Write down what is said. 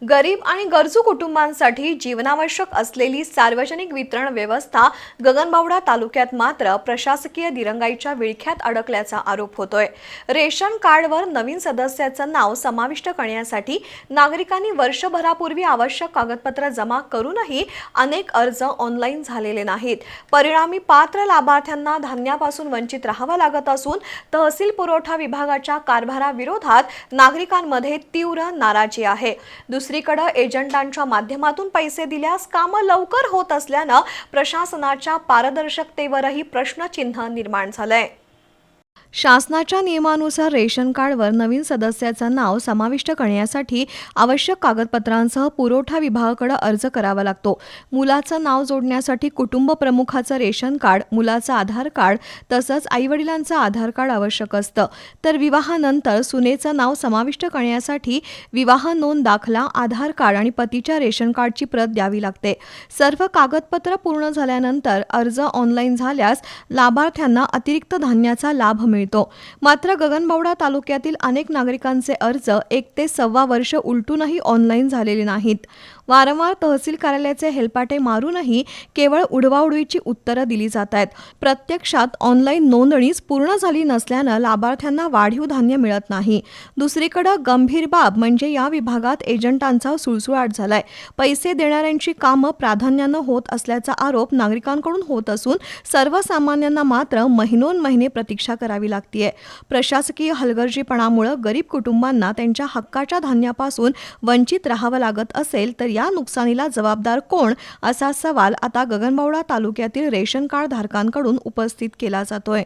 गरीब आणि गरजू कुटुंबांसाठी जीवनावश्यक असलेली सार्वजनिक वितरण व्यवस्था गगनबावडा तालुक्यात मात्र प्रशासकीय दिरंगाईच्या विळख्यात अडकल्याचा आरोप होतोय। रेशन कार्डवर नवीन सदस्याचं नाव समाविष्ट करण्यासाठी नागरिकांनी वर्षभरापूर्वी आवश्यक कागदपत्र जमा करूनही अनेक अर्ज ऑनलाईन झालेले नाहीत। परिणामी पात्र लाभार्थ्यांना धान्यापासून वंचित राहावं लागत असून तहसील पुरवठा विभागाच्या कारभाराविरोधात नागरिकांमध्ये तीव्र नाराजी आहे। दुसरीकडे एजंटांच्या माध्यमातून पैसे दिल्यास कामं लवकर होत असल्याने प्रशासनाच्या पारदर्शकतेवरही प्रश्नचिन्ह निर्माण झालंय। शासनाच्या नियमानुसार रेशन कार्डवर नवीन सदस्याचं नाव समाविष्ट करण्यासाठी आवश्यक कागदपत्रांसह पुरवठा विभागाकडे अर्ज करावा लागतो। मुलाचं नाव जोडण्यासाठी कुटुंब प्रमुखाचं रेशन कार्ड, मुलाचं आधार कार्ड तसंच आईवडिलांचं आधार कार्ड आवश्यक असतं। तर विवाहानंतर सुनेचं नाव समाविष्ट करण्यासाठी विवाह नोंद दाखला, आधार कार्ड आणि पतीच्या रेशन कार्डची प्रत द्यावी लागते। सर्व कागदपत्र पूर्ण झाल्यानंतर अर्ज ऑनलाईन झाल्यास लाभार्थ्यांना अतिरिक्त धान्याचा लाभ मिळतो। मात्र गगनबावडा तालुक्यातील अनेक नागरिकांचे अर्ज 1 ते 1.25 वर्ष उलटूनही ऑनलाईन झालेले नाहीत। वारंवार तहसील कार्यालयाचे हेलपाटे मारूनही केवळ उडवाउडवीची उत्तरं दिली जात आहेत। प्रत्यक्षात ऑनलाईन नोंदणीच पूर्ण झाली नसल्यानं लाभार्थ्यांना वाढीव धान्य मिळत नाही। दुसरीकडे गंभीर बाब म्हणजे या विभागात एजंटांचा सुळसुळाट झालाय। पैसे देणाऱ्यांची कामं प्राधान्यानं होत असल्याचा आरोप नागरिकांकडून होत असून सर्वसामान्यांना मात्र महिनोन-महिने प्रतीक्षा करावी लागतेय। प्रशासकीय हलगर्जीपणामुळे गरीब कुटुंबांना त्यांच्या हक्काच्या धान्यापासून वंचित राहावं लागत असेल तर या नुकसानीला जबाबदार कोण असा सवाल आता गगनबावडा तालुक्यातील रेशन कार्ड धारकांकडून उपस्थित केला जातोय।